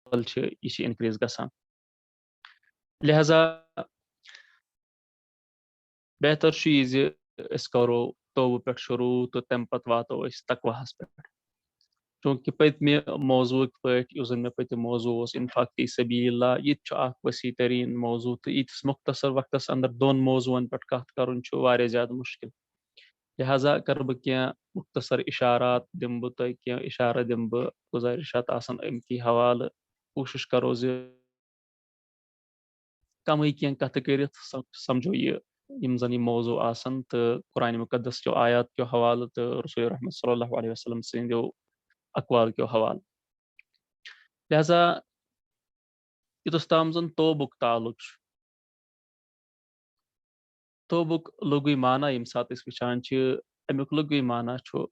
یہ انکریز گژھان. لہذا بہتر یہ زِ أسۍ کرو توبہ پٮ۪ٹھ شروع تہٕ تَمہِ پتہٕ واتو أسۍ تقواہس پٮ۪ٹھ. چوٗنٛکہِ پٔتمہِ موضوٗعٕکۍ پٲٹھۍ یُس زن مےٚ پٔتِم موضوٗع اوس انفاق فی سبیل اللہ، یہِ تہِ چھُ اکھ وسیع تریٖن موضوٗع تہٕ ییٖتِس مختصر وقتس اندر دۄن موضوٗعن پٮ۪ٹھ کتھ کرُن چھُ واریاہ زیادٕ مُشکِل. لہذا کرٕ بہٕ کینٛہہ مختصر اشارات دِمہٕ بہٕ تۄہہِ، کینٛہہ اشارٕ دِمہٕ بہٕ، گُزٲرِشات آسن اَمکی حوالہٕ. کوٗشِش کرو زِ کمٕے کینٛہہ کتھٕ کٔرِتھ سمجھو یِم زن یِم موضوٗع آسن تہٕ قرآنِ مُقدس کیو آیات کیو حوالہٕ تہٕ رسول رحمت صلی اللہ علیہ وسلم سٕنٛدیو اقوال کیو حوالہٕ. لہذا یوٚتَس تام زن توبُک تعلق چھُ، توبُک لغوی معنی ییٚمہِ ساتہٕ أسۍ وٕچھان چھِ، امیُک لغوی معنی چھُ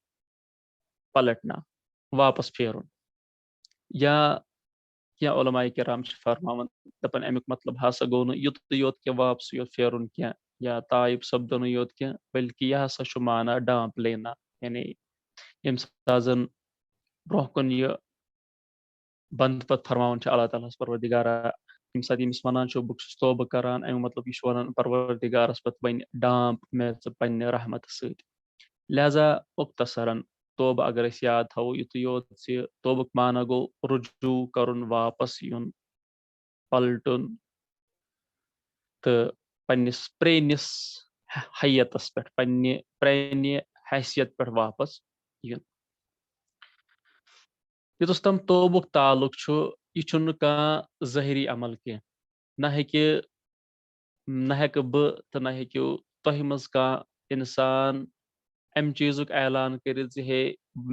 پلٹنا، واپس پھیرُن. یا کینٛہہ علماء کرام چھِ فرماوان دپان امیُک مطلب ہسا گوٚو نہٕ یُتُے یوت کینٛہہ واپسٕے یوت پھیرُن کینٛہہ یا تایب سپدُنٕے یوت کینٛہہ، بلکہِ یہِ ہسا چھُ معنی ڈامپ لینا. یعنی ییٚمہِ ساتہٕ زن برونٛہہ کُن یہِ بنٛد پتہٕ فرماوان چھُ اللہ تعالیٰ ہس پروردِگارا، ییٚمہِ ساتہٕ ییٚمِس ونان چھُ بہٕ چھُس توبہٕ کران، امیُک مطلب یہِ چھُ ونان پروردِگارس پتہٕ وۄنۍ ڈامپ مےٚ ژٕ پننہِ رحمتہٕ سۭتۍ. لہذا مختصرن توبہٕ اگر أسۍ یاد تھاوو یُتُے یوت زِ توبُک معنی گوٚو رجوع کرُن، واپس یُن، پلٹُن تہٕ پننِس پرٛٲنِس حیتس پٮ۪ٹھ، پننہِ پرٛانہِ حیثیت پٮ۪ٹھ واپس یُن. یوٚتَس تام توبُک تعلق چھُ، یہِ چھُنہٕ کانٛہہ ظٲہری عمل کینٛہہ. نہ ہیٚکہٕ بہٕ تہٕ نہ ہیٚکِو تۄہہِ منٛز کانٛہہ انسان امہِ چیٖزُک اعلان کٔرِتھ زِ ہے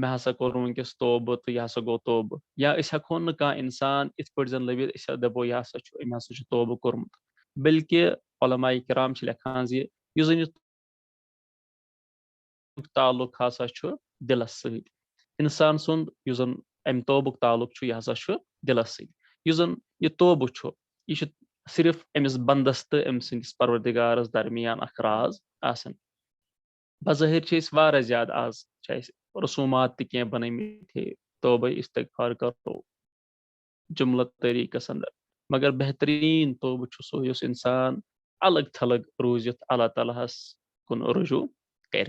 مےٚ ہسا کوٚر وٕنکیٚس توبہٕ تہٕ یہِ ہسا گوٚو توبہٕ. یا أسۍ ہٮ۪کہون نہٕ کانٛہہ اِنسان یِتھ پٲٹھۍ زن لٔبِتھ أسۍ دپو یہِ ہسا چھُ، أمۍ ہسا چھُ توبہٕ کوٚرمُت. بلکہِ علماء کرام چھِ لیکھان زِ یُس زن یہِ تعلق ہسا چھُ دِلس سۭتۍ. انسان سُنٛد یُس زن امہِ توبُک تعلق چھُ، یہِ ہسا چھُ دِلس سۭتۍ. یُس زن یہِ توبہٕ چھُ، یہِ چھُ صرف أمِس بنٛدس تہٕ أمۍ سٕنٛدِس پروردِگارس درمیان اکھ راز آسان. بظٲہر چھِ أسۍ واریاہ زیادٕ آز چھِ اَسہِ رسوٗمات تہِ کینٛہہ بنٲمٕتۍ، توبہ استغفار کرو جملہٕ طریٖقس انٛدر، مگر بہتریٖن توبہٕ چھُ سُہ یُس انسان الگ تھلگ روٗزِتھ اللہ تعالیٰ ہس کُن رجوع کرِ.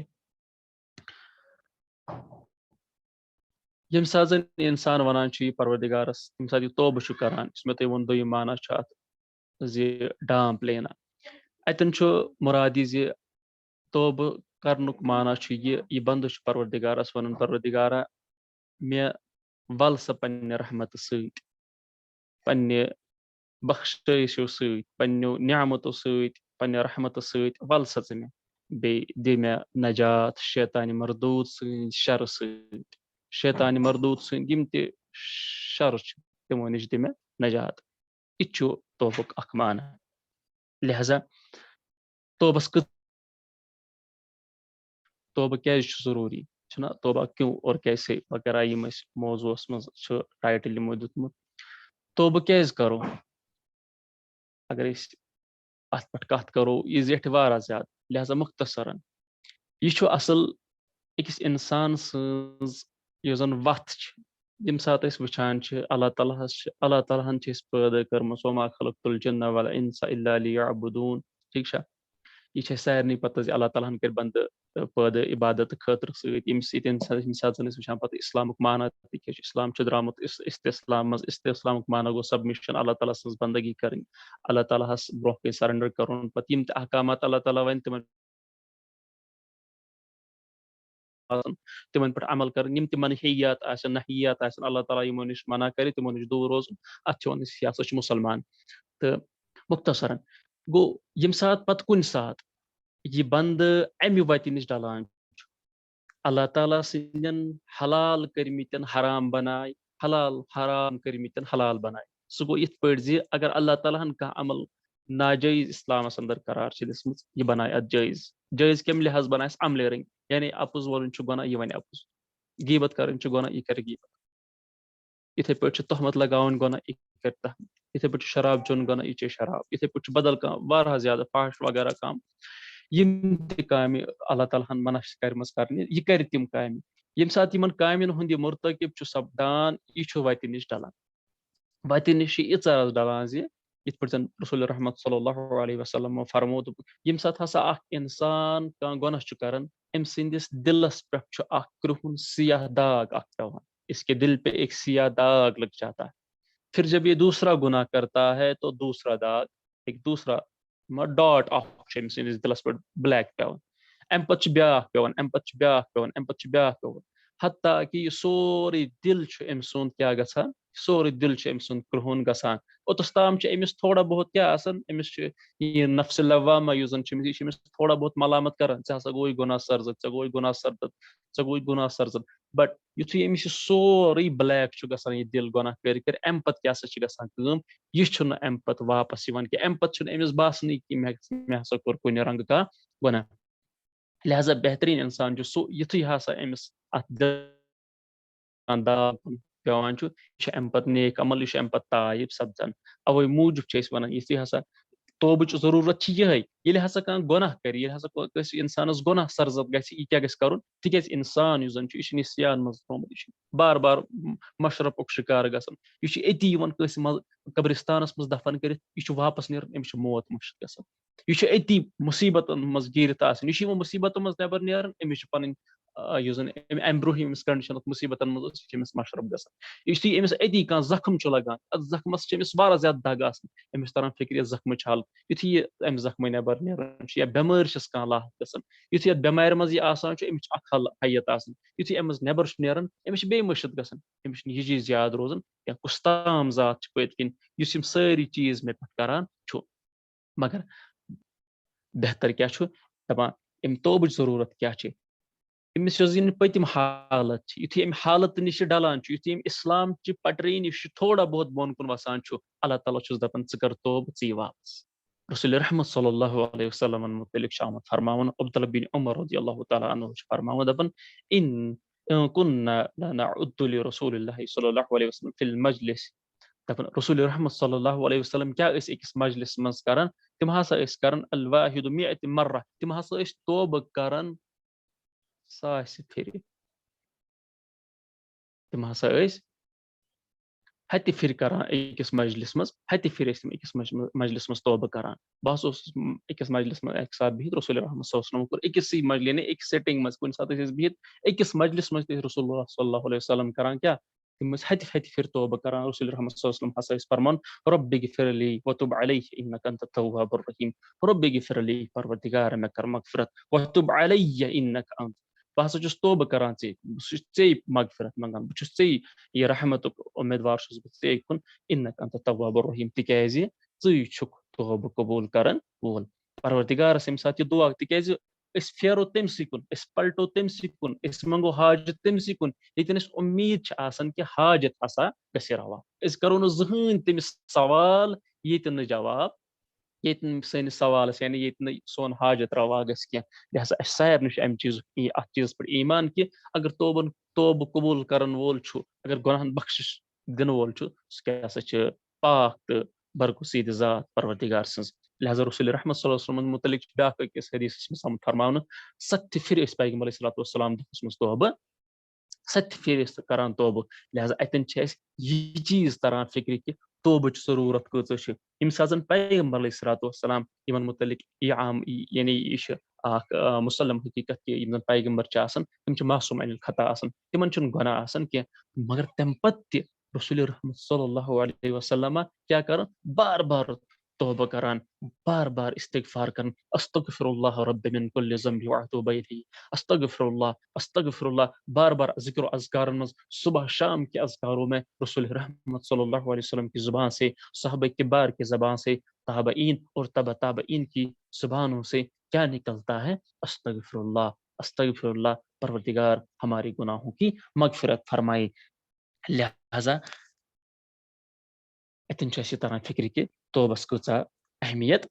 ییٚمہِ ساتہٕ زن انسان ونان چھُ یہِ پروردِگارس، ییٚمہِ ساتہٕ یہِ توبہٕ چھُ کران، یُس مےٚ تۄہہِ ووٚن دوٚیِم معنی چھُ اتھ زِ ڈامپ لینا. اتٮ۪ن چھُ مُراد یہِ زِ توبہٕ کرنُک معنی چھُ یہِ بنٛدٕ چھُ پروردِگارس ونان پروردِگارا مےٚ ول سا پننہِ رحمتہٕ سۭتۍ، پننہِ بخشٲیشو سۭتۍ، پننیو نعمتو سۭتۍ، پننہِ رحمتہٕ سۭتۍ ول سا ژٕ مےٚ، بیٚیہِ دِ مےٚ نجات شیطانہِ مردوٗد سٕنٛدۍ شرٕ سۭتۍ. شیطانہِ مردوٗد سٕنٛدۍ یِم تہِ شرٕ چھِ تِمو نِش دِ مےٚ نجات. یہِ چھُ توبُک اکھ معنی. لہذا توبہٕ کیازِ چھُ ضروٗری چھُنہ، توبہ کیوں اور کیسے وغیرہ یِم أسۍ موضوٗعس منٛز چھُ ٹایٹل یِمو دیُتمُت. توبہٕ کیازِ کرو اگر أسۍ اتھ پٮ۪ٹھ کتھ کرو، یہِ زیٹھِ واریاہ زیادٕ. لہذا مختصرن یہِ چھُ اصل أکِس انسان سٕنٛز یۄس زن وتھ چھِ. ییٚمہِ ساتہٕ أسۍ وٕچھان چھِ اللہ تعالیٰ ہس چھِ، اللہ تعالیٰ ہن چھِ أسۍ پٲدٕ کٔرمٕژ وما خلقت الجن والانس الا لیعبدون. ٹھیٖک چھا؟ یہِ چھِ اَسہِ سارنٕے پتہ زِ اللہ تعالیٰ ہن کٔرۍ بنٛدٕ پٲدٕ عبادت خٲطرٕ سۭتۍ. ییٚمہِ ساتہٕ زن أسۍ وٕچھان پتہٕ اسلامُک معنی تہِ کیاہ چھُ. اسلام چھُ درامُت استسلام منٛز. استسلامُک معنی گوٚو سبمشن، اللہ تعالیٰ سٕنٛز بندگی کرٕنۍ، اللہ تعالیٰ ہس برونٛہہ کَنۍ سرنڈر کرُن. پتہٕ یِم تہِ احکامات اللہ تعالیٰ وَنہِ تِمن پٮ۪ٹھ عمل کرٕنۍ. یِم تہِ منحیات آسن، نحیات آسن، اللہ تعالیٰ یِمو نِش منع کرِ تِمو نِش دوٗر روزُن. اتھ چھِ وَنان أسۍ یہِ ہسا چھُ مُسلمان. تہٕ مختصرن گوٚو ییٚمہِ ساتہٕ پتہٕ کُنہِ ساتہٕ یہِ بنٛدٕ امہِ وتہِ نِش ڈلان چھُ، اللہ تعالیٰ سٕنٛدٮ۪ن حلال کٔرمٕتٮ۪ن حرام بناے، حرام کٔرمٕتٮ۪ن حلال بناے. سُہ گوٚو یِتھ پٲٹھۍ زِ اگر اللہ تعالیٰ ہن کانٛہہ عمل ناجٲیز اسلامس انٛدر قرار چھِ دِژمٕژ، یہِ بناے اتھ جٲیز. جٲیز کمہِ لحاظ بناے عملہِ رٔنٛگۍ. یعنی اپُز وولُن چھُ گۄناہ، یہِ وَنہِ اپُز. غیبت کرٕنۍ چھِ گۄناہ، یہِ کرِ غیبت. یِتھٕے پٲٹھۍ چھُ تہمت لگاوٕنۍ گۄناہ، یہِ کرِ تہمت. یِتھٕے پٲٹھۍ چھُ شراب چیوٚن گۄناہ، یہِ چیٚیہِ شراب. یِتھٕے پٲٹھۍ چھُ بدل کانٛہہ واریاہ زیادٕ فحش وغیرہ کامہِ، یِم تہِ کامہِ اللہ تعالیٰ ہن منع چھِ کَرِمَژٕ کرنہِ، یہِ کرِ تِم کامہِ. ییٚمہِ ساتہٕ یِمن کامٮ۪ن ہُنٛد یہِ مرتٲکِب چھُ سپدان، یہِ چھُ وتہِ نِش ڈلان. وتہِ نِش چھِ ییٖژاہ ڈلان زِ یِتھ پٲٹھۍ زَن رسول رحمت صلی اللہ علیہ وسلم فرمو دوٚپُکھ ییٚمہِ ساتہٕ ہسا اکھ اِنسان کانٛہہ گۄناہ چھُ کران أمۍ سٕنٛدِس دِلس پٮ۪ٹھ چھُ اکھ کرٛہُن سیاہ داغ اکھ پیوان اس کے دل پہ ایک سیاہ داغ لگ جاتا ہے پھر جب یہ دوسرا گناہ کرتا ہے تو دوسرا داغ ایک دوسرا ڈاٹ اکھ چھُ أمۍ سٕنٛدِس دِلس پٮ۪ٹھ بلیک پیوان اَمہِ پتہٕ چھُ بیاکھ پیوان اَمہِ پتہٕ چھُ بیاکھ پیوان اَمہِ پتہٕ چھُ بیاکھ پیوان حتیٰ کہِ یہِ سورُے دِل چھُ أمۍ سُنٛد کیاہ گژھان سورُے دِل چھُ أمۍ سُنٛد کرٛہُن گژھان اوٚتَس تام چھُ أمِس تھوڑا بہت کیاہ آسان أمِس چھُ یہِ نفسِ لوامہ یُس زن چھُ أمِس یہِ چھُ أمِس تھوڑا بہت ملامت کران ژےٚ ہسا گوٚوُے گۄناہ سرزد ژےٚ گوٚوُے گۄناہ سرزد ژےٚ گوٚوُے گۄناہ سرزد بٹ یُتھُے أمِس یہِ سورُے بلیک چھُ گژھان یہِ دِل گۄناہ کٔرۍ کٔرۍ اَمہِ پتہٕ کیاہ سا چھِ گژھان کٲم یہِ چھُنہٕ اَمہِ پتہٕ واپس یِوان کینٛہہ اَمہِ پتہٕ چھُنہٕ أمِس باسنٕے کہِ مےٚ ہسا کوٚر کُنہِ رنٛگہٕ کانٛہہ گۄناہ لہذا بہتریٖن اِنسان چھُ سُہ یِتھُے ہسا أمِس اَتھ داغ پیوان چھُ یہِ چھُ اَمہِ پتہٕ نیک عمل یہِ چھُ اَمہِ پتہٕ تایب سپدان اَوے موٗجوٗب چھِ أسۍ وَنان یِتھُے ہسا توبٕچ ضروٗرت چھِ یِہے ییٚلہِ ہسا کانٛہہ گۄناہ کرِ ییٚلہِ ہسا کٲنٛسہِ اِنسانس گۄناہ سرزد گژھِ یہِ کیاہ گژھِ کرُن تِکیازِ اِنسان یُس زن چھُ یہِ چھُنہٕ یہِ سیاہن منٛز تھومُت یہِ چھُ بار بار مشرفُک شِکار گژھان یہِ چھُ أتی یِوان کٲنٛسہِ منٛز قبرستانس منٛز دفن کٔرِتھ یہِ چھُ واپس نیران أمِس چھُ موت مُشِت گژھان یہِ چھُ أتی مُصیبتن منٛز گیٖرِتھ آسان یہِ چھُ یِمن مُصیبتن منٛز نٮ۪بر نیران أمِس چھُ پنٕنۍ یُس زن امہِ برونٛہہ ییٚمِس کنڈِشن مُصیبتن منٛز ٲس یہِ چھِ أمِس مشرف گژھان یُتھُے أمِس أتی کانٛہہ زخم چھُ لگان اتھ زخمس چھِ أمِس واریاہ زیادٕ دگ آسان أمِس تران فِکرِ یہِ زخمٕچ حل یُتھُے یہِ امہِ زخمہٕ نٮ۪بر نیران چھُ یا بٮ۪مٲرۍ چھس کانٛہہ لاحق گژھان یُتھُے یتھ بٮ۪مارِ منٛز یہِ آسان چھُ أمِس چھُ اکھ حیت آسان یُتھُے أمِس نٮ۪بر چھُ نیران أمِس چھِ بیٚیہِ مٔشِد گژھان أمِس چھُنہٕ یہِ چیٖز یاد روزان یا کُس تام ذات چھِ پٔتۍ کِنۍ یُس یِم سٲری چیٖز مےٚ پٮ۪ٹھ کران چھُ مگر بہتر کیاہ چھُ دپان اَمہِ توبٕچ ضروٗرت کیاہ چھِ أمِس یۄس زن پٔتِم حالت چھِ یُتھُے أمۍ حالت نِش ڈلان چھُ یُتھُے أمۍ اسلام چہِ پٹری نِش تھوڑا بہت بۄن کُن وسان چھُ اللہ تعالیٰ چھُس دپان ژٕ کر توبہٕ ژٕ یہِ واپس رسول رحمت صلی اللہ علیہ وسلمن متعلق چھُ آمُت فرماوُن عبداللہ بن عمر رضی اللہ تعالیٰ عنہ چھُ فرماوان دپان كنا نعد لرسول الله صلی اللہ علیہ وسلم فی المجلس دپان رسول رحمت صلی اللہ علیہ وسلم کیاہ ٲسۍ أکِس مجلس منٛز کران تِم ہسا ٲسۍ کران الواحد مئة مرة تِم ہسا ٲسۍ توبہٕ کران 100 پھِرِ تِم ہسا ٲسۍ ہتہِ پھِرِ کران أکِس مجلس منٛز ہتہِ پھِرِ ٲسۍ تِم أکِس مجلس منٛز توبہٕ کران بہٕ ہسا اوسُس أکِس مجلس منٛز اکہِ ساتہٕ بِہِتھ رسول رحمت صلی اللہ علیہ وسلم کوٚر أکِسٕے مجلس یعنی أکِس سیٹنگ منٛز کُنہِ ساتہٕ ٲسۍ أسۍ بِہِتھ أکِس مجلس منٛز تہِ ٲسۍ رسول اللہ صلی اللہ علیہ وسلم کران کیاہ تِم ٲسۍ ہتہِ ہتہِ پھِرِ توبہٕ کران رسول رحمت صلی اللہ علیہ وسلم ہسا ٲسۍ فرمان رب اغفر لی وتب علی انک انت التواب الرحیم رب اغفر لی پروردگار مےٚ کر مغفرت وتب علی انک انت بہٕ ہسا چھُس توبہٕ کران ژےٚ بہٕ چھُس ژےٚ مغفرت منٛگان بہٕ چھُس ژےٚ یہِ رحمتُک اُمیدوار چھُس بہٕ ژےٚ کُن انک انت التواب الرحیم تِکیازِ ژٕے چھُکھ توبہٕ قبوٗل کران وول پروردگارس ییٚمہِ ساتہٕ یہِ دعا تِکیازِ أسۍ پھیرو تٔمسٕے کُن أسۍ پلٹو تٔمسٕے کُن أسۍ منٛگو حاجت تٔمسٕے کُن ییٚتٮ۪ن اَسہِ اُمید چھِ آسان کہِ حاجت ہسا گژھِ روا أسۍ کرو نہٕ زٕہٕنۍ تٔمِس سوال ییٚتہِ نہٕ جواب ییٚتہِ نہٕ سٲنِس سوالس یعنی ییٚتہِ نہٕ سون حاجت روا گژھِ کینٛہہ لہذا اَسہِ سارنٕے چھُ اَمہِ چیٖزُک اَتھ چیٖزس پٮ۪ٹھ ایمان کہِ اگر توبہٕ قبوٗل کرن وول چھُ اگر گۄناہن بخشش دِنہٕ وول چھُ سُہ کیاہ سا چھُ پاک تہٕ برگُزیٖدٕ ذات پروردگار سٕنٛز لہذا رسول رحمت صلی اللہ علیہ وسلم متعلق چھُ بیاکھ أکِس حدیثس منٛز آمُت فرماونہٕ 7 پھِرِ ٲسۍ پیغمبر علیہ الصلوۃ والسلام دۄہس منٛز توبہٕ 7 پھِرِ ٲسۍ کران توبہٕ لہذا اتٮ۪ن چھِ اَسہِ یہِ چیٖز تران فِکرِ کہِ توبٕچ ضروٗرت کۭژاہ چھِ ییٚمہِ ساتہٕ زن پیغمبر علیہ الصلوۃ والسلام یِمن متعلق یہِ عام یعنی یہِ چھُ اکھ مُسلم حقیٖقت کہِ یِم زن پیغمبر چھِ آسان تِم چھِ معصوٗم عن الخطا آسان تِمن چھُنہٕ گۄناہ آسان کینٛہہ مگر تمہِ پتہٕ تہِ رسول رحمت صلی اللہ علیہ وسلم کیاہ کران بار بار توبہٕ کران بار بار استغفار کران استغفر اللہ رب من كل ذنب واتوب الیہ استغفر اللہ بار بار ذکر و اذکارن منٛز صبح شام کے اذکاروں میں رسول رحمت صلی اللہ علیہ وسلم کی زبان سے صحابہ کبار کی زبان سے تابعین اور تبع تابعین کی زبانوں سے کیا نکلتا ہے استغفر اللہ پروردگار ہماری گناہوں کی مغفرت فرمائے لہذا اتن چھُ اَسہِ تران فِکرِ کہِ توبس کۭژاہ اہمیت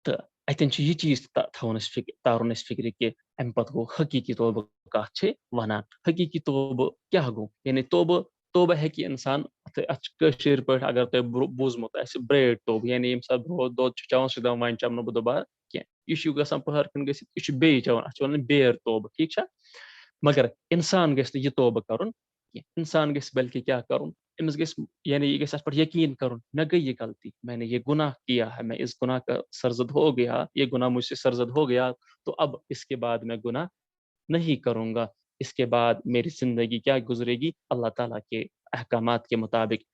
تہٕ اتٮ۪ن چھُ یہِ چیٖز تہِ تھاوُن اَسہِ تارُن اَسہِ فِکرِ کہِ اَمہِ پتہٕ گوٚو حقیٖقی توبہٕ کتھ چھِ ونان حقیٖقی توبہٕ کیاہ گوٚو یعنی توبہٕ ہیٚکہِ اِنسان اتھ چھُ کٲشِر پٲٹھۍ اگر تۄہہِ بوٗزمُت آسہِ برٛیڈ توبہٕ یعنی ییٚمہِ ساتہٕ دۄد چھُ چٮ۪وان سُہ دپان وۄنۍ چٮ۪مہٕ نہٕ بہٕ دُبارٕ کینٛہہ یہِ چھُ گژھان پٔہر کِنۍ گٔژھِتھ یہِ چھُ بیٚیہِ چٮ۪وان اتھ چھِ ونان بیر توبہٕ ٹھیٖک چھا مگر اِنسان گژھِ نہٕ یہِ توبہٕ کرُن انسان گژھِ بلکہ کیا کرُن أمِس گژھِ یعنی یہ گژھِ اَتھ پٮ۪ٹھ یقین کرُن مےٚ گٔے یہ غلطی میں نے یہ گناہ کیا ہے میں اس گناہ کا سرزد ہو گیا یہ گناہ مجھ سے سرزد ہو گیا تو اب اس کے بعد میں گناہ نہیں کروں گا اس کے بعد میری زندگی کیا گزرے گی اللہ تعالیٰ کے احکامات کے مطابق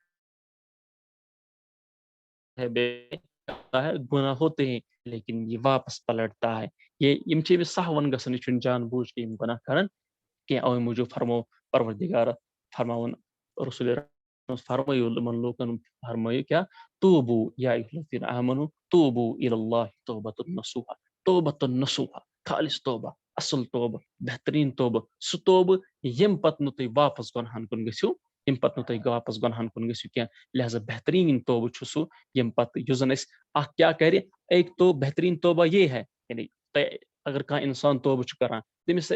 ہے گناہ ہوتے ہیں لیکن یہ واپس پلٹتا ہے یہ چیز سہون گژھن یہ چھُنہٕ جان بوجھ کے گناہ کرن کینٛہہ اوے موٗجوٗب فرمو پروردگار فرماوُن رسول فرمٲیِو یِمن لوٗکن فرمٲیِو کیٛاہ توبوٗ یا الذین آمنوا توبوٗ الی اللہ توبۃ نصوحا توبۃ نصوحا خالص توبہ اصل توبہ بہترین توبہ سُہ توبہ ییٚمہِ پتہٕ نہٕ تُہۍ واپس گۄنہن کُن گٔژھِو ییٚمہِ پتہٕ نہٕ تُہۍ واپس گۄنہن کُن گٔژھِو کینٛہہ لہذا بہترین توبہ چھُ سُہ ییٚمہِ پتہٕ یُس زن أسۍ اکھ کیٛاہ کرِ ایک تو بہترین توبہ یہ ہے یعنی اگر کانٛہہ انسان توبہ چھُ کران تٔمِس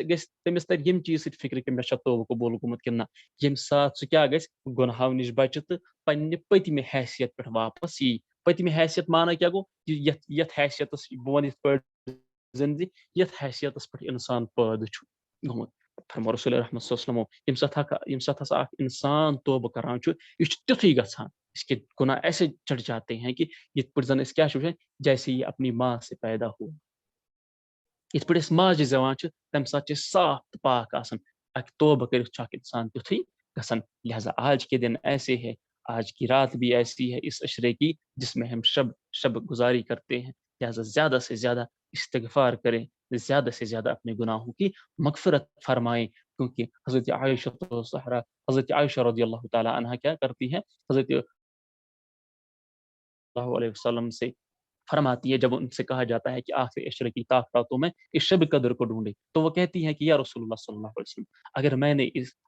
ترِ ییٚمہِ چیٖز سۭتۍ فکرِ کہِ مےٚ چھا توبہ قبوٗل گوٚمُت کِنہٕ نہ ییٚمہِ ساتہٕ سُہ کیٛاہ گژھِ گۄنہو نِش بچہِ تہٕ پننہِ پٔتمہِ حیثیت پٮ۪ٹھ واپس یی پٔتمہِ حیثیت مانا کیٛاہ گوٚو یتھ حیثیتس بہٕ ونہٕ یِتھ پٲٹھۍ زن زِ یتھ حیثیتس پٮ۪ٹھ انسان پٲدٕ چھُ گوٚمُت فرمو رسول رحمت صلی اللہ علیہ وسلم ییٚمہِ ساتہٕ ہسا اکھ انسان توبہ کران چھُ یہ چھُ تیُتھُے گژھان اس کے گناہ ایسے چڑھ جاتے ہیں کہ یِتھ پٲٹھۍ زن أسۍ کیٛاہ چھِ وٕچھان جیسے یہ اپنی ماں سے پیدا ہو یِتھ پٲٹھۍ أسۍ ماجہِ زٮ۪وان چھِ تمہِ ساتہٕ چھِ صاف تہٕ پاک آسان اکھ توبہ کٔرِتھ چھُ اکھ انسان تیُتھُے گژھان لہذا آج کے دن ایسے ہے آج کی رات بھی ایسی ہے اس عشرے کی جس میں ہم شب گزاری کرتے ہیں لہذا زیادہ سے زیادہ استغفار کریں زیادہ سے زیادہ اپنے گناہوں کی مغفرت فرمائیں کیونکہ حضرت عائشہ رضی اللہ تعالیٰ عنہ کیا کرتی ہے حضرت اللہ علیہ وسلم سے فرماتی ہے جب ان سے کہا جاتا ہے کہ آخر عشر کی راتوں میں اس شب قدر کو ڈھونڈے تو وہ کہتی ہیں کہ یا رسول اللہ صلی اللہ علیہ وسلم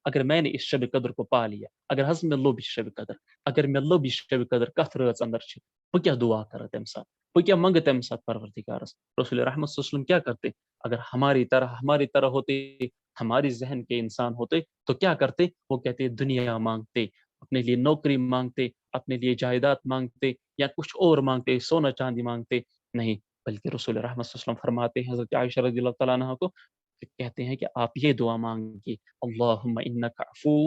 اگر میں نے اس شب قدر کو پا لیا اگر حض میں لوب شب قدر اگر میں لوب شب قدر کتھ رٲژ اندر چھ بہٕ کیٛاہ دعا کرٕ تمہِ ساتہٕ بہٕ کیٛاہ منگہٕ تمہِ ساتہٕ پروردگارس رسول رحمت صلی اللہ علیہ وسلم کیا کرتے اگر ہماری طرح ہوتے ہماری ذہن کے انسان ہوتے تو کیا کرتے وہ کہتے دنیا مانگتے اپنے لیے نوکری مانگتے اپنے لیے جائیداد مانگتے یا کچھ اور مانگتے سونا چاندی مانگتے نہیں بلکہ رسول رحمت صلی اللہ علیہ وسلم فرماتے ہیں حضرت عائشہ رضی اللہ تعالیٰ عنہ کو کہتے ہیں کہ آپ یہ دعا مانگیے اللہم انک عفو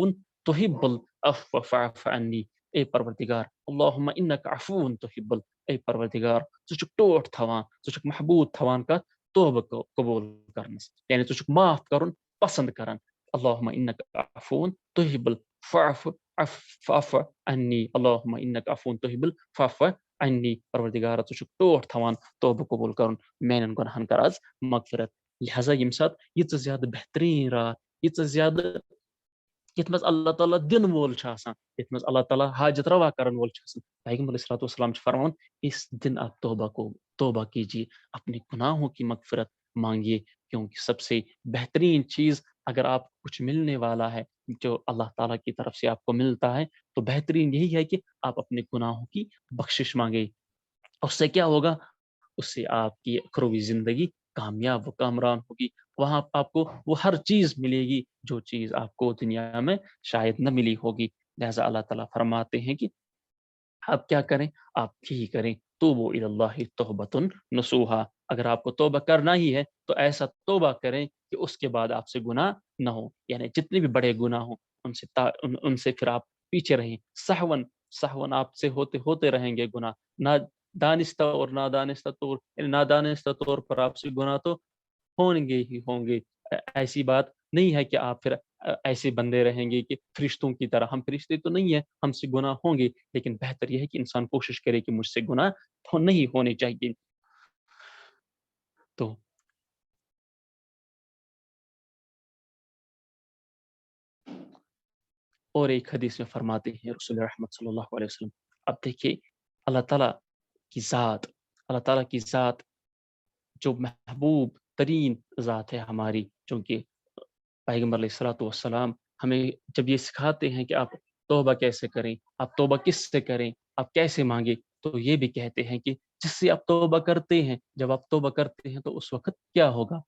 تحب العفو فاعف عنی اے پروردگار اللہم انک عفو تحب اے پروردگار ژٕ چھُکھ ٹوٹھ تھاوان ژٕ چھُکھ محبوب تھاوان کتھ توبہ قبول کرنس یعنی ژٕ چھُکھ معاف کرُن پسند کران اللہم انک عفو تحب فاعف عنی اللہم انک عفو تحب فاعف عنی پروردگار ژٕ چھُکھ ٹوٹھ تھاوان توبہ قبول کرُن میانٮ۪ن گۄنہن کر آز مغفرت لہذا ییٚمہِ ساتہٕ ییٖژٕ زیادٕ بہتریٖن رات ییٖژٕ زیادٕ یتھ منٛز اللہ تعالیٰ دِنہٕ وول چھُ آسان یتھ منٛز اللہ تعالیٰ حاجت روا کرن وول چھُ آسان پیغمبر علیہ الصلوۃ والسلام چھُ فرماوان اس دن آپ توبہ کیجیے اپنے گناہوں کی مغفرت مانگیے کیونکہ سب سے بہترین چیز اگر آپ کچھ ملنے والا ہے جو اللہ تعالیٰ کی طرف سے آپ کو ملتا ہے تو بہترین یہی ہے کہ آپ اپنے گناہوں کی بخشش مانگے اس سے کیا ہوگا اس سے آپ کی اخروی زندگی کامیاب و کامران ہوگی وہاں آپ کو وہ ہر چیز ملے گی جو چیز آپ کو دنیا میں شاید نہ ملی ہوگی لہذا اللہ تعالیٰ فرماتے ہیں کہ آپ کیا کریں آپ یہی کریں توبوا الی اللہ توبۃ نصوحا اگر آپ کو توبہ کرنا ہی ہے تو ایسا توبہ کریں کہ اس کے بعد آپ سے گناہ نہ ہو یعنی جتنے بھی بڑے گناہ ہوں ان سے پھر آپ پیچھے رہیں سہون آپ سے ہوتے رہیں گے گناہ نہ دانستہ اور نادانستہ طور پر آپ سے گناہ تو ہوں گے ایسی بات نہیں ہے کہ آپ پھر ایسے بندے رہیں گے کہ فرشتوں کی طرح ہم فرشتے تو نہیں ہیں ہم سے گناہ ہوں گے لیکن بہتر یہ ہے کہ انسان کوشش کرے کہ مجھ سے گناہ نہیں ہونے چاہیے تو اور ایک حدیث میں فرماتے ہیں رسول رحمت صلی اللہ علیہ وسلم اب دیکھیے اللہ تعالیٰ کی ذات جو محبوب ترین ذات ہے ہماری چونکہ پیغمبر علیہ الصلوۃ والسلام ہمیں جب یہ سکھاتے ہیں کہ آپ توبہ کیسے کریں آپ توبہ کس سے کریں آپ کیسے مانگیں تو یہ بھی کہتے ہیں کہ جس سے آپ توبہ کرتے ہیں جب آپ توبہ کرتے ہیں تو اس وقت کیا ہوگا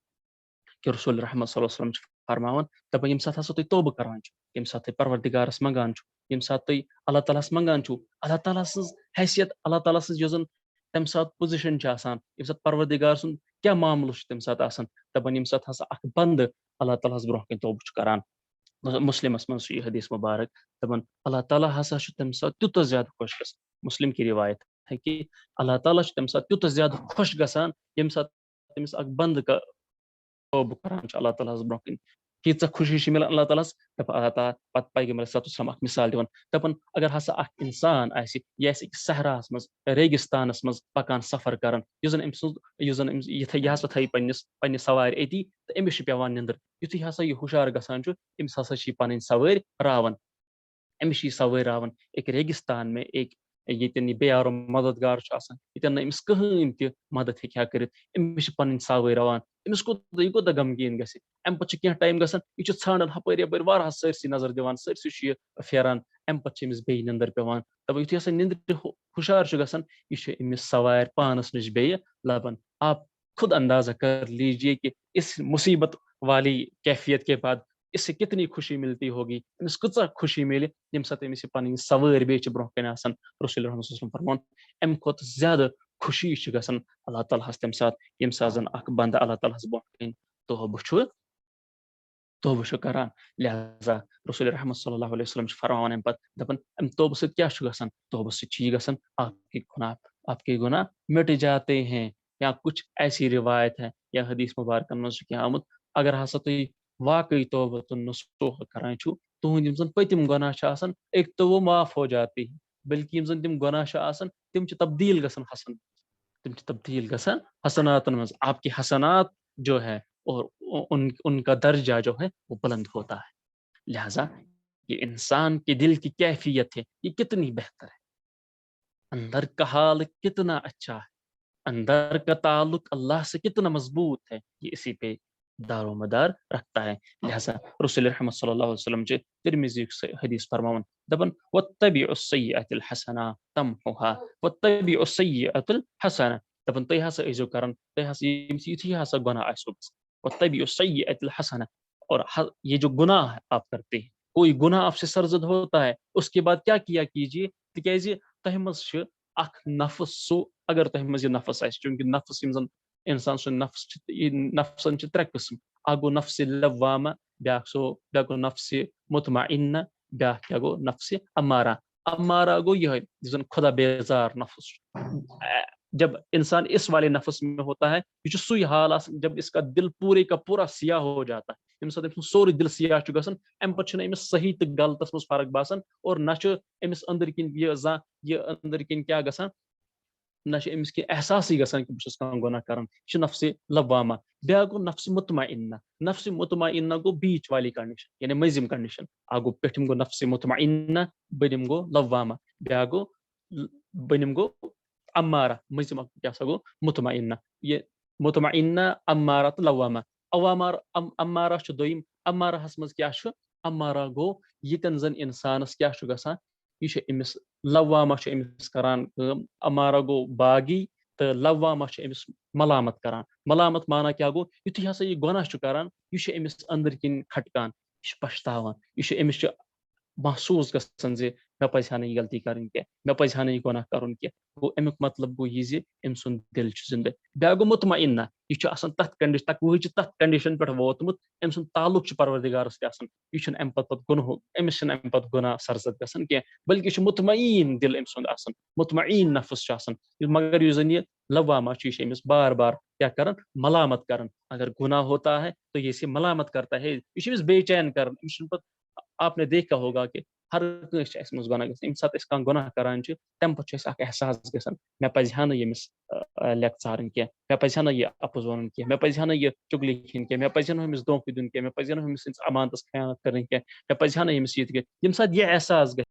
کہ رسول رحمت صلی اللہ علیہ وسلم فرماون دپان ییٚمہِ ساتہٕ ہسا تُہۍ توبہ کران چھُ ییٚمہِ ساتہٕ تُہۍ پروردگارس منگان چھُ ییٚمہِ ساتہٕ تُہۍ اللہ تعالیٰ ہس منگان چھُ اللہ تعالیٰ سٕنٛز حیثیت اللہ تعالیٰ سٕنٛز یۄس زن تمہِ ساتہٕ پوزِشن چھِ آسان ییٚمہِ ساتہٕ پروردگار سُنٛد کیٛاہ معاملہٕ چھُ تمہِ ساتہٕ آسان دپان ییٚمہِ ساتہٕ ہسا اکھ بنٛدٕ اللہ تعالیٰ ہس برونٛہہ کَنۍ توبہ چھُ کران مسلمس من یہ حدیث مبارک دپان اللہ تعالیٰ ہسا تمہ سات تیوتاہ زیادہ خوش گژھان مسلم کی روایت ہے کہ اللہ تعالیٰ تمہ سات تیوتاہ زیادہ خوش گژھان یم سات تمس اک بند توبہ کران اللہ تعالیٰ برو کن تیژہ خوشی ملان اللہ تعالیٰ اللہ تعالیٰ پتہ پیغمبر صلی اللہ علیہ وسلم اک مثال دِوان دپان اگر ہسا اک انسان آسہِ یہِ آسہِ أکِس صحراہس منٛز ریگستانس منٛز پکان سفر کران یُس زن أمِس یہِ ہسا تھایہِ پننہِ سوارِ أتی تہٕ أمِس چھِ پیوان نِندٕر یُتھُے ہسا یہِ ہُشار گژھان چھُ أمِس ہسا چھِ یہِ پنٕنۍ سوٲرۍ راوان أمِس چھِ یہِ سوٲرۍ راوان ایک ریگستان میں ایک ییٚتٮ۪ن یہِ بے یارو مددگار چھُ آسان ییٚتٮ۪ن نہٕ أمِس کٕہٕنۍ تہِ مدد ہیٚکہِ ہا کٔرِتھ أمِس چھِ پنٕنۍ سوٲرۍ راوان أمِس یہِ کوٗتاہ غمگیٖن گژھِ اَمہِ پتہٕ چھُ کینٛہہ ٹایم گژھان یہِ چھُ ژھانڈان ہپٲرۍ یپٲرۍ واریاہس سٲرسٕے نظر دِوان سٲرسٕے چھُ یہِ پھیران اَمہِ پتہٕ چھِ أمِس بیٚیہِ نِندٕر پیوان دپان یُتھُے ہسا نِندرِ ہُشار چھُ گژھان یہِ چھُ أمِس سوارِ پانس نِش بیٚیہِ لبان آپ خود اندازہ کر لیجیے کہ اس مصیبت والی کیفیت کے بعد اس سے کتنی خوشی ملتی ہوگی امس کۭژاہ خوشی ملہِ ییٚمہِ ساتہٕ أمِس یہِ پنٕنۍ سوٲرۍ بیٚیہِ چھِ برونٛہہ کَنہِ آسان رسول اللہ صلی اللہ علیہ وسلم فرمون اَمہِ کھۄتہٕ زیادٕ خوشی چھِ گژھان اللہ تعالیٰ ہس تمہِ ساتہٕ ییٚمہِ ساتہٕ زن اکھ بنٛدٕ اللہ تعالیٰ ہس برونٛہہ کَنہِ توبہ چھُ کران لہذا رسول رحمت صلی اللہ علیہ وسلم چھُ فرماوان اَمہِ پتہٕ دپان اَمہِ توبہٕ سۭتۍ کیاہ چھُ گژھان توبہٕ سۭتۍ چھُ یہِ گژھان آپ کے گناہ مٹ جاتے ہیں یا کچھ ایسی روایت ہے یا حدیث مبارکن منٛز چھُ کینٛہہ آمُت اگر ہسا تُہۍ واقعی توبہ تہٕ نصوح کران چھُو تُہنٛدۍ یِم زن پٔتِم گۄناہ چھِ آسان ایک تو وہ معاف ہو جاتے ہیں بلکہ یِم زن تِم گۄناہ چھِ آسان تِم چھِ تبدیل گژھان حسناتن منٛز آپ کی حسنات جو ہے اور ان کا درجہ جو ہے وہ بلند ہوتا ہے لہذا یہ انسان کے دل کی کیفیت ہے یہ کتنی بہتر ہے اندر کا حال کتنا اچھا ہے اندر کا تعلق اللہ سے کتنا مضبوط ہے یہ اسی پہ دار و مدار رکھتا ہے لہذا رسول رحمت صلی اللہ علیہ وسلم ترمذی حدیث فرماون دپن واتبعوا السیئۃ الحسنہ تمحها واتبعوا السیئۃ الحسنہ دپن تُہۍ ہسا ٲسۍزیو کران تُہۍ ہسا یُتھُے ہسا گۄناہ آسیو واتبعوا السیئۃ الحسنہ اور یہ جو گناہ آپ کرتے ہیں کوئی گناہ آپ سے سرزد ہوتا ہے اس کے بعد کیا کیا کیجیے تکیازِ تۄہہِ منٛز چھُ اکھ نفس سُہ اگر تۄہہِ منٛز یہِ نفس آسہِ چوٗنٛکہِ نفس یِم زن انسان سُنٛد نفس چھِ نفسن چھِ ترٛےٚ قٕسم اکھ گوٚو نفسِ لوامہ بیاکھ گوٚو نفسِ مطمئنہ بیاکھ کیاہ گوٚو نفسِ امارہ گوٚو یِہوٚے یُس زن خدا بیزار نفس چھُ جب انسان اس والے نفس میں ہوتا ہے یہ چھُ سُے حال آسان جب اس کا دل پورے کا پورا سیاہ ہو جاتا ہے ییٚمہِ ساتہٕ أمۍ سُنٛد سورُے دل سیاہ چھُ گژھان اَمہِ پتہٕ چھُنہٕ أمِس صحیح تہٕ غلطس منٛز فرق باسان اور نہ چھُ أمِس أنٛدٕرۍ کِنۍ یہِ أنٛدٕرۍ کِنۍ کیاہ گژھان نہ چھُ أمِس کینٛہہ احساسٕے گژھان کہِ بہٕ چھُس کانٛہہ گۄناہ کران یہِ چھُ نفسِ لوامہ بیاکھ گوٚو نفسِ مطمئنہ گوٚو بیٖچ والی کنڈیشن یعنی مٔنٛزِم کنڈیشن اکھ گوٚو پیٚٹھِم گوٚو نفسِ مطمئنہ بٔنِم گوٚو لوامہ بیاکھ بٔنِم گوٚو امارہ مٔنٛزِم اکھ کیاہ سا گوٚو مطمئنہ یہِ مطمئنہ امارہ تہٕ لوامہ امارہ چھُ دوٚیِم امارہس منٛز کیاہ چھُ امارہ گوٚو ییٚتٮ۪ن زن انسانس کیاہ چھُ گژھان یہِ چھُ أمِس لوامہ چھُ أمِس کران کٲم امارہ گوٚو باغی تہٕ لوامہ چھُ أمِس ملامت کران ملامت مانا کیاہ گوٚو یُتھُے ہسا یہِ گۄناہ چھُ کران یہِ چھُ أمِس أنٛدٕرۍ کِنۍ کھٹکان یہِ چھُ پشتاوان أمِس چھُ محسوٗس گژھان زِ مےٚ پزِ ہا نہٕ یہِ غلطی کرٕنۍ کینٛہہ مےٚ پزِ ہا نہٕ یہِ گۄناہ کرُن کینٛہہ گوٚو امیُک مطلب گوٚو یہِ زِ أمۍ سُنٛد دل چھُ زندٕ بیاکھ گوٚو مطمئنہ یہِ چھُ آسان تقوہٕچ تتھ کنڈیشن پٮ۪ٹھ ووتمُت أمۍ سُنٛد تعلق چھُ پروردگارس سۭتۍ آسان یہِ چھُنہٕ امہِ پتہٕ أمِس چھُنہٕ امہِ پتہٕ گۄناہ سرزد گژھان کینٛہہ بلکہِ یہِ چھُ مطمئن دل أمۍ سُنٛد آسان مطمئن نفس چھُ آسان مگر یُس زن یہِ لوامہ چھُ یہِ چھُ أمِس بار بار کیاہ کران ملامت کران اگر گناہ ہوتا ہے تو یہ ملامت کرتا ہے یہ چھُ أمِس بے چین کران أمِس چھُنہٕ پتہٕ آپ نے دیکھا ہوگا کہ ہر کٲنٛسہِ چھِ اَسہِ منٛز گۄناہ گژھان ییٚمہِ ساتہٕ أسۍ کانٛہہ گۄناہ کران چھِ تمہِ پتہٕ چھُ اَسہِ اکھ احساس گژھان مےٚ پزِ ہا نہٕ ییٚمِس لیٚکھٕ ژھارٕنۍ کینٛہہ مےٚ پزِ ہا نہٕ یہِ اپُز وَنُن کینٛہہ مےٚ پزِ ہا نہٕ یہِ چُگلی کھیٚنۍ کینٛہہ مےٚ پزِ ہا نہٕ أمِس دھوکہٕ دیُن کینٛہہ مےٚ پزِ ہا نہٕ أمِس سٕنٛدِس امانتس خیانت کرٕنۍ کینٛہہ مےٚ پزِ ہا نہٕ أمِس یہِ تہِ کینٛہہ ییٚمہِ ساتہٕ یہِ احساس گژھِ